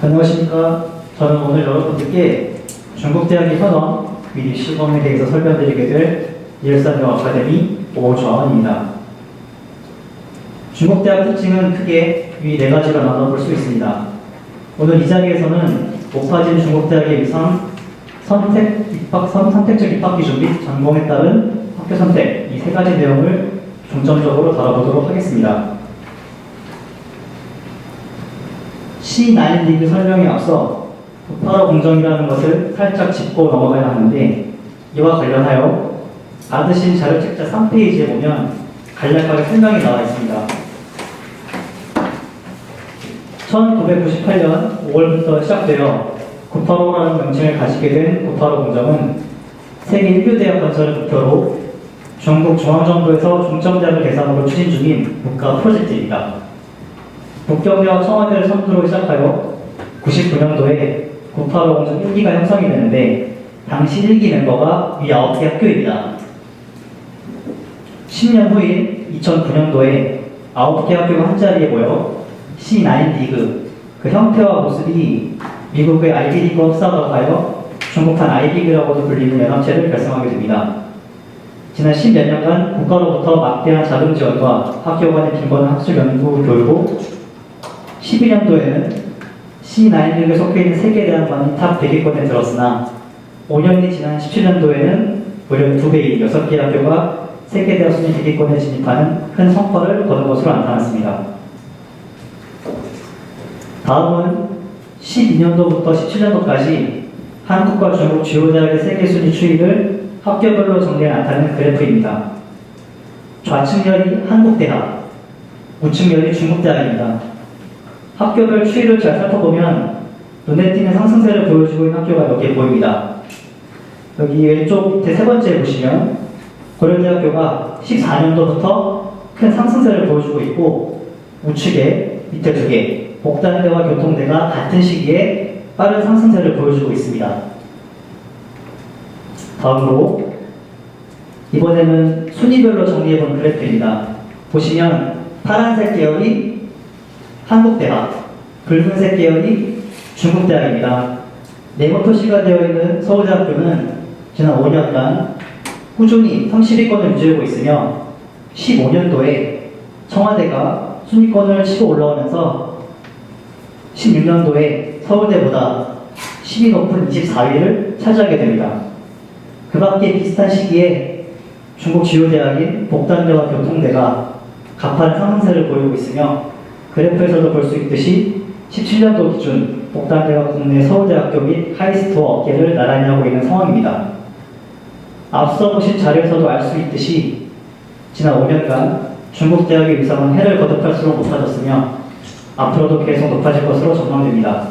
안녕하십니까. 저는 오늘 여러분들께 중국대학의 현황 및 시범에 대해서 설명드리게 될 일산여 아카데미 오주원입니다. 중국대학 특징은 크게 위 네 가지로 나눠볼 수 있습니다. 오늘 이 자리에서는 높아진 중국대학의 위상, 선택적 입학 기준 및 전공에 따른 학교 선택 이 세 가지 내용을 중점적으로 다뤄보도록 하겠습니다. C9 리그 설명에 앞서 구파로 공정이라는 것을 살짝 짚고 넘어가야 하는데, 이와 관련하여 받으신 자료책자 3페이지에 보면 간략하게 설명이 나와 있습니다. 1998년 5월부터 시작되어 구파로라는 명칭을 가지게 된 구파로 공정은 세계 1류 대학 건설을 목표로 중국 중앙정부에서 중점대학을 대상으로 추진 중인 국가 프로젝트입니다. 북경대와 청와대를 선두로 시작하여 99년도에 구파로 공정 1기가 형성이 되는데, 당시 1기 멤버가 위 9개 학교입니다. 10년 후인 2009년도에 9개 학교가 한자리에 모여 C9 리그, 그 형태와 모습이 미국의 아이비리그 흡사하고 하여 중국판 아이리그라고도 불리는 연합체를 결성하게 됩니다. 지난 10몇 년간 국가로부터 막대한 자금 지원과 학교 간의 빈번한 학술 연구 교육, 12년도에는 C9 리그에 속해 있는 세계대학만이 탑 100위권에 들었으나 5년이 지난 17년도에는 무려 2배인 6개 학교가 세계대학 순위 100위권에 진입하는 큰 성과를 거둔 것으로 나타났습니다. 다음은 12년도부터 17년도까지 한국과 중국 주요 대학의 세계 순위 추이를 학교별로 정리해 나타낸 그래프입니다. 좌측면이 한국대학, 우측면이 중국대학입니다. 학교별 추이를 잘 살펴보면 눈에 띄는 상승세를 보여주고 있는 학교가 몇 개 보입니다. 여기 왼쪽 밑에 세 번째 보시면 고려대학교가 14년도부터 큰 상승세를 보여주고 있고, 우측에 밑에 2개, 복단대와 교통대가 같은 시기에 빠른 상승세를 보여주고 있습니다. 다음으로 이번에는 순위별로 정리해본 그래프입니다. 보시면 파란색 계열이 한국대학, 붉은색 계열이 중국대학입니다. 네모 표시가 되어 있는 서울대학교는 지난 5년간 꾸준히 30위권을 유지하고 있으며 15년도에 청와대가 순위권을 치고 올라오면서 16년도에 서울대보다 10위 높은 24위를 차지하게 됩니다. 그 밖에 비슷한 시기에 중국 주요 대학인 복단대와 교통대가 가파른 상승세를 보이고 있으며, 그래프에서도 볼 수 있듯이 17년도 기준 복단대가 국내 서울대학교 및 하이스토어 업계를 나란히 하고 있는 상황입니다. 앞서 보신 자료에서도 알 수 있듯이 지난 5년간 중국 대학의 위상은 해를 거듭할수록 높아졌으며 앞으로도 계속 높아질 것으로 전망됩니다.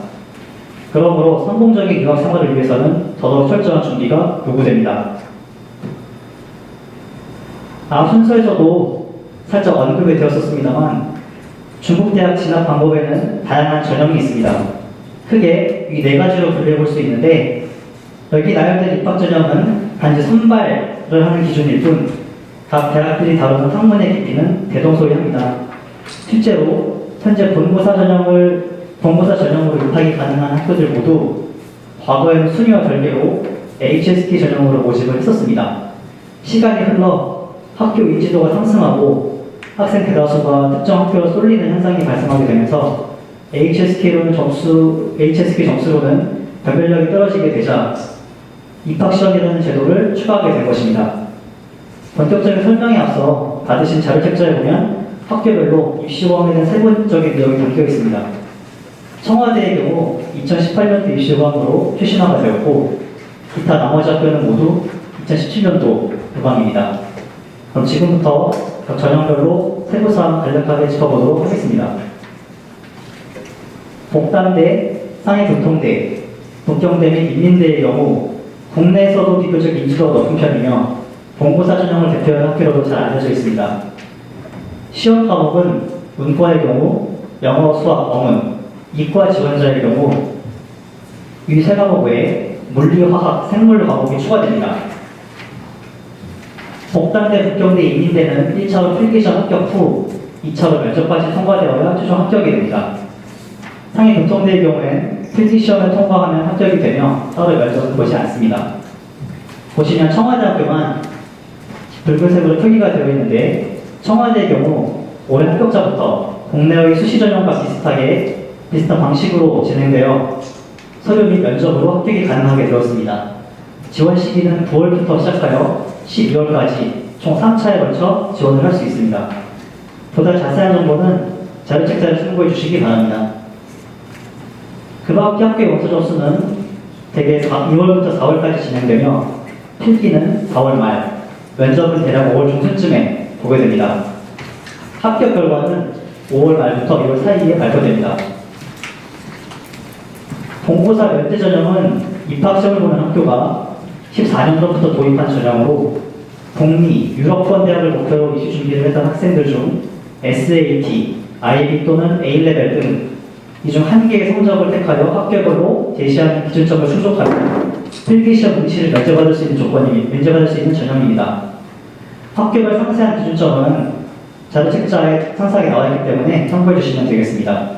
그러므로 성공적인 유학 생활을 위해서는 더더욱 철저한 준비가 요구됩니다. 다음 순서에서도 살짝 언급이 되었었습니다만, 중국대학 진학 방법에는 다양한 전형이 있습니다. 크게 이 네 가지로 분류해볼 수 있는데, 여기 나열된 입학 전형은 단지 선발을 하는 기준일 뿐, 각 대학들이 다루는 학문의 깊이는 대동소이합니다. 실제로 현재 본고사 전형으로 입학이 가능한 학교들 모두 과거에는 순위와 별개로 HSK 전형으로 모집을 했었습니다. 시간이 흘러 학교 인지도가 상승하고 학생 대다수가 특정 학교로 쏠리는 현상이 발생하게 되면서 HSK 점수로는 변별력이 떨어지게 되자 입학시험이라는 제도를 추가하게 된 것입니다. 본격적인 설명에 앞서 받으신 자료 캡처에 보면 학교별로 입시요강에 대한 세부적인 내용이 담겨 있습니다. 청와대의 경우 2018년도 입시요강으로 최신화가 되었고, 기타 나머지 학교는 모두 2017년도 요강입니다. 그럼 지금부터 각 전형별로 세부사항 간략하게 짚어보도록 하겠습니다. 복단대, 상해교통대, 북경대 및 인민대의 경우 국내에서도 비교적 인지도가 높은 편이며 본고사 전형을 대표하는 학교로도 잘 알려져 있습니다. 시험 과목은 문과의 경우 영어, 수학, 어문, 이과 지원자의 경우 이 세 과목 외에 물리, 화학, 생물 과목이 추가됩니다. 복단대, 북경대, 인민대는 1차로 필기시험 합격 후 2차로 면접까지 통과되어야 최종 합격이 됩니다. 상해 교통대의 경우엔 필기시험을 통과하면 합격이 되며 따로 면접은 보지 않습니다. 보시면 청와대학교만 붉은색으로 표기가 되어 있는데 청와대의 경우 올해 합격자부터 국내의 수시 전형과 비슷한 방식으로 진행되어 서류 및 면접으로 합격이 가능하게 되었습니다. 지원 시기는 9월부터 시작하여 12월까지 총 3차에 걸쳐 지원을 할 수 있습니다. 보다 자세한 정보는 자료책자를 참고해 주시기 바랍니다. 그 밖에 합격 원서 접수는 대개 2월부터 4월까지 진행되며 필기는 4월 말, 면접은 대략 5월 중순쯤에 보게 됩니다. 합격 결과는 5월 말부터 2월 사이에 발표됩니다. 본고사 면대 전형은 입학시험을 보는 학교가 14년도부터 도입한 전형으로 북미, 유럽권 대학을 목표로 이시 준비를 했던 학생들 중 SAT, IB 또는 A레벨 등 이 중 한 개의 성적을 택하여 합격으로 제시하는 기준점을 충족하면 필기시험 응시를 면제받을 수 있는 전형입니다. 합격을 상세한 기준점은 자료책자에 상세하게 나와 있기 때문에 참고해 주시면 되겠습니다.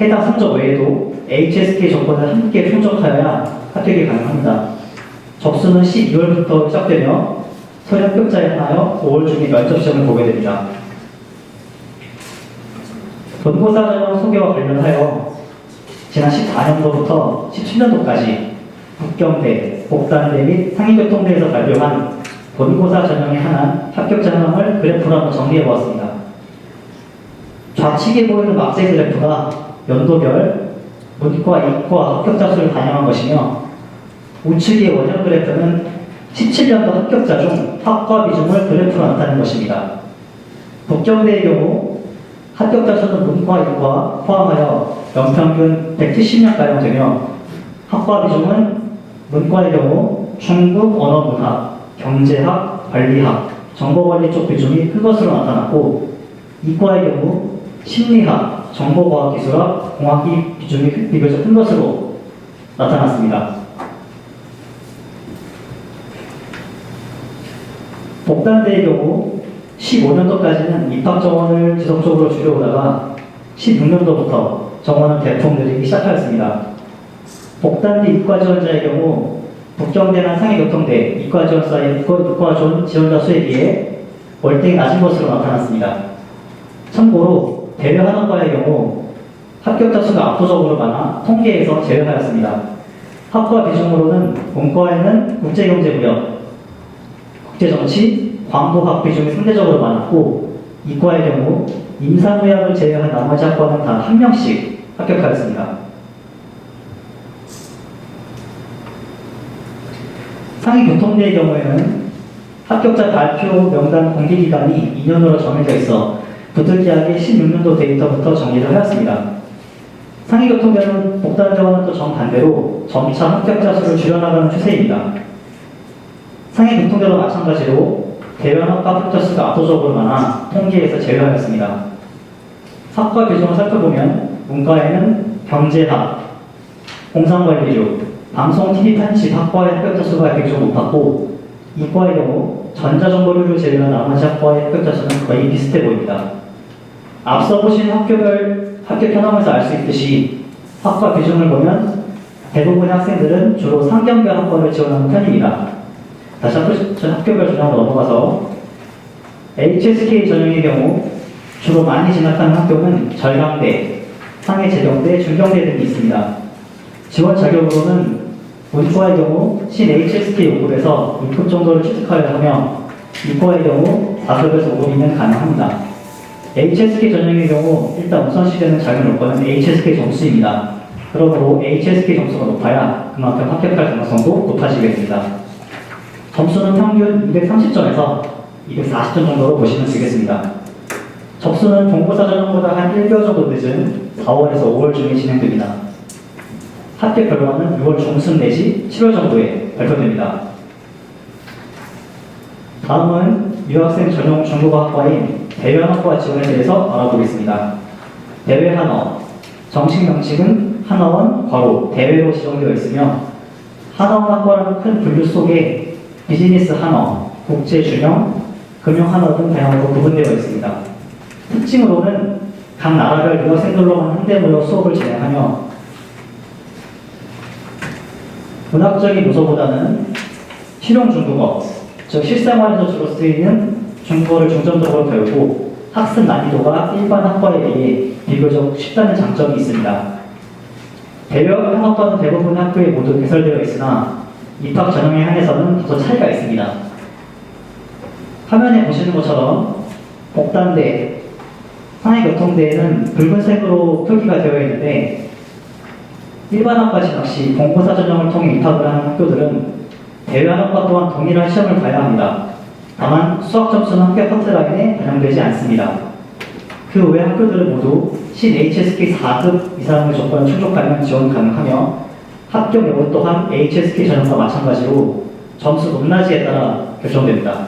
해당 성적 외에도 HSK 조건을 함께 충족하여야 합격이 가능합니다. 접수는 12월부터 시작되며 서류 합격자에 한하여 5월 중에 면접 시험을 보게 됩니다. 본고사 전형 소개와 관련하여 지난 14년도부터 17년도까지 국경대, 복단대 및 상위교통대에서 발표한 본고사 전형에 한한 합격자 현황을 그래프로 한번 정리해 보았습니다. 좌측에 보이는 막대 그래프가 연도별 문과, 이과 합격자 수를 반영한 것이며 우측의 원형 그래프는 17년도 합격자 중 학과 비중을 그래프로 나타낸 것입니다. 국경대의 경우 합격자 수는 문과, 이과 포함하여 연평균 170명가량 되며 학과 비중은 문과의 경우 중국, 언어문학, 경제학, 관리학, 정보관리 쪽 비중이 큰 것으로 나타났고 이과의 경우 심리학, 정보과학기술학, 공학이 비중이 비교적 큰 것으로 나타났습니다. 복단대의 경우 15년도까지는 입학 정원을 지속적으로 줄여오다가 16년도부터 정원을 대폭 늘리기 시작하였습니다. 복단대 이과 지원자의 경우 북경대나 상해교통대 이과 지원자 수에 비해 월등히 낮은 것으로 나타났습니다. 참고로 대외 한원과의 경우 합격자 수가 압도적으로 많아 통계에서 제외하였습니다. 학과 비중으로는 문과에는 국제경제무역, 국제정치, 광고학 비중이 상대적으로 많았고 이과의 경우 임상의학을 제외한 나머지 학과는 단 한 명씩 합격하였습니다. 상위교통대의 경우에는 합격자 발표 명단 공개기간이 2년으로 정해져 있어 부득이하게 16년도 데이터부터 정리를 하였습니다. 상위교통대는 복단대와는 또 정반대로 점차 합격자 수를 줄여나가는 추세입니다. 상위교통대도 마찬가지로 대외학과 합격자 수가 압도적으로 많아 통계에서 제외하였습니다. 학과 비중을 살펴보면 문과에는 경제학, 공상관리류, 방송, TV 편집 학과의 합격자 수가 비교적 높았고 이과의 경우 전자정보류를 제외한 나머지 학과의 합격자 수는 거의 비슷해 보입니다. 앞서 보신 학교별 합격 현황에서 알 수 있듯이 학과 비중을 보면 대부분의 학생들은 주로 상경별 학과를 지원하는 편입니다. 다시 학교별 전형으로 넘어가서 HSK 전형의 경우 주로 많이 진학하는 학교는 절강대, 상해재경대, 중경대 등이 있습니다. 지원 자격으로는 문과의 경우 신 HSK 5급에서 6급 정도를 취득하여야 하며 이과의 경우 4급에서 5급이면 가능합니다. HSK 전형의 경우 일단 우선시되는 자격 요건은 HSK 점수입니다. 그러므로 HSK 점수가 높아야 그만큼 합격할 가능성도 높아지게 됩니다. 점수는 평균 230점에서 240점 정도로 보시면 되겠습니다. 접수는 본고사 전형보다 한 1개월 정도 늦은 4월에서 5월 중에 진행됩니다. 합격 결과는 6월 중순 내지 7월 정도에 발표됩니다. 다음은 유학생 전용 중국어학과인 대외한어과 지원에 대해서 알아보겠습니다. 대외한어, 정식 명칭은 한어원, 괄호, 대외로 지정되어 있으며 한어원학과라는 큰 분류 속에 비즈니스 한어, 국제 준영, 금융 한어 등 다양으로 구분되어 있습니다. 특징으로는 각 나라별 유학생들로만 한데 모여 수업을 진행하며 문학적인 요소보다는 실용 중국어, 즉 실생활에서 주로 쓰이는 중국어를 중점적으로 배우고 학습 난이도가 일반 학과에 비해 비교적 쉽다는 장점이 있습니다. 대외 학과는 대부분 학교에 모두 개설되어 있으나 입학 전형에 한해서는 다소 차이가 있습니다. 화면에 보시는 것처럼 복단대, 상해교통대에는 붉은색으로 표기가 되어 있는데 일반 학과 진학 시 본고사 전형을 통해 입학을 하는 학교들은 대외 학과 또한 동일한 시험을 봐야 합니다. 다만 수학 점수는 합격 커트라인에 반영되지 않습니다. 그 외 학교들은 모두 신 HSK 4급 이상의 조건을 충족하면 지원 가능하며 합격 여부 또한 HSK 전형과 마찬가지로 점수 높낮이에 따라 결정됩니다.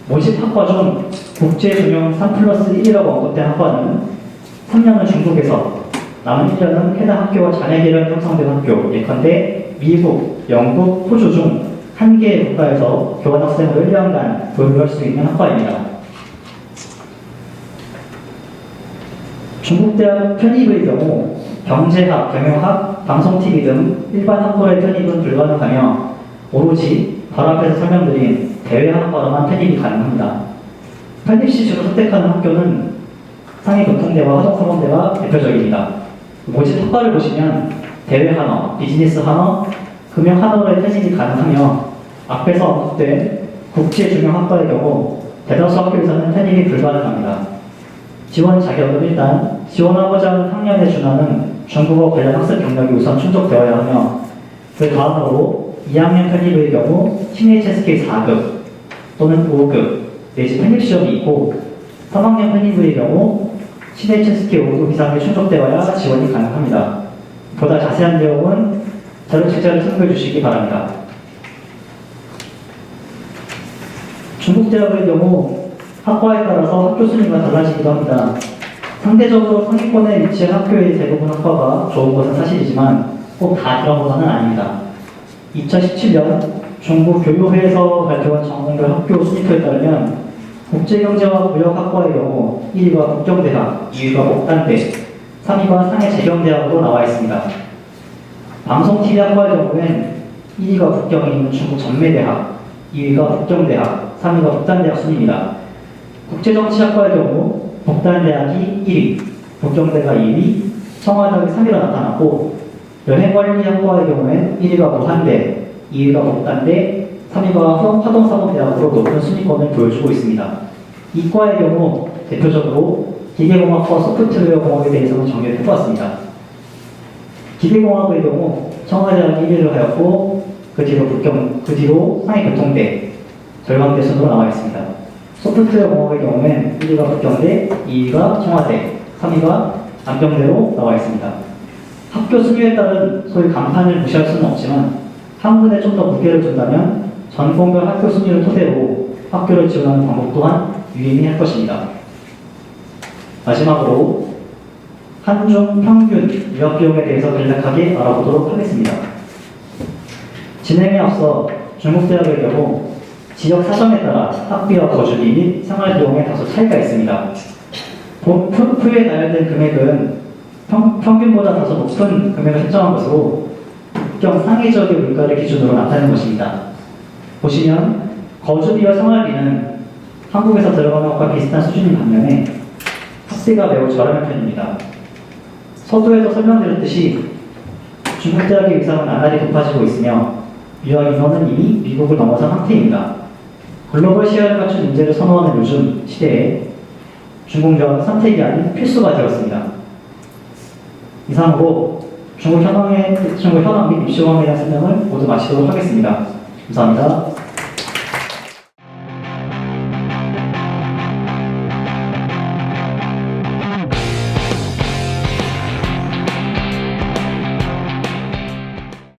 모집 학과 중 국제중용 3+1이라고 언급된 학과는 3년은 중국에서 남은 1년은 해당 학교와 자매계열 형성된 학교, 예컨대 미국, 영국, 호주 중 한 개의 국가에서 교환학생으로 1년간 교육을 할 수 있는 학과입니다. 중국대학 편입의 경우 경제학, 경영학, 방송TV 등 일반 학과의 편입은 불가능하며 오로지 바로 앞에서 설명드린 대외 학과로만 편입이 가능합니다. 편입 시 주로 선택하는 학교는 상해교통대와 화성사범대가 대표적입니다. 모집 학과를 보시면 대외 한어, 비즈니스 한어, 금융 한어로의 편입이 가능하며 앞에서 언급된 국제중용학과의 경우 대다수 학교에서는 편입이 불가능합니다. 지원 자격은 일단 지원하고자 하는 학년에 준하는 중국어 관련 학습 경력이 우선 충족되어야 하며 그 다음으로 2학년 편입의 경우 신HSK 4급 또는 5급 내지 편입시험이 있고 3학년 편입의 경우 신HSK 5급 이상이 충족되어야 지원이 가능합니다. 보다 자세한 내용은 자료 책자를 참고해 주시기 바랍니다. 중국대학의 경우 학과에 따라서 학교 순위가 달라지기도 합니다. 상대적으로 상위권에 위치한 학교의 대부분 학과가 좋은 것은 사실이지만 꼭 다 그런 것은 아닙니다. 2017년 중국 교육회에서 발표한 전공별 학교 순위표에 따르면 국제경제와 무역학과의 경우 1위가 국경대학, 2위가 복단대, 3위가 상해재경대학으로 나와 있습니다. 방송TV학과의 경우엔 1위가 국경에 있는 중국 전매대학, 2위가 국경대학, 3위가 복단대학 순입니다. 국제정치학과의 경우 복단대학이 1위, 국경대가 2위, 청와대학이 3위로 나타났고 여행관리학과의 경우엔 1위가 무한대, 2위가 복단대, 3위가 화동사범대학으로 높은 순위권을 보여주고 있습니다. 이과의 경우 대표적으로 기계공학과 소프트웨어 공학에 대해서는 정리를 해보았습니다. 기계공학의 경우 청와대학이 1위를 하였고 그 뒤로 상해교통대, 절반대 순으로 나와 있습니다. 소프트웨어 공학의 경우엔 1위가 국경대, 2위가 청와대, 3위가 안경대로 나와 있습니다. 학교 순위에 따른 소위 간판을 무시할 수는 없지만 한 군데 좀 더 무게를 둔다면 전공별 학교 순위를 토대로 학교를 지원하는 방법 또한 유의미할 것입니다. 마지막으로 한중 평균 유학 비용에 대해서 간략하게 알아보도록 하겠습니다. 진행에 앞서 중국대학의 경우 지역 사정에 따라 학비와 거주비 및 생활 비용에 다소 차이가 있습니다. 표에 나열된 금액은 평균보다 다소 높은 금액을 설정한 것으로 국경 상위 지역의 물가를 기준으로 나타내는 것입니다. 보시면 거주비와 생활비는 한국에서 들어가는 것과 비슷한 수준인 반면에 학비가 매우 저렴한 편입니다. 서두에도 설명드렸듯이 중국대학의 위상은 나날이 높아지고 있으며 유학 인원은 이미 미국을 넘어선 상태입니다. 글로벌 시야를 갖춘 인재를 선호하는 요즘 시대에 중국 유학은 선택이 아닌 필수가 되었습니다. 이상으로 중국 현황 및 입시공학에 대한 설명을 모두 마치도록 하겠습니다. 감사합니다.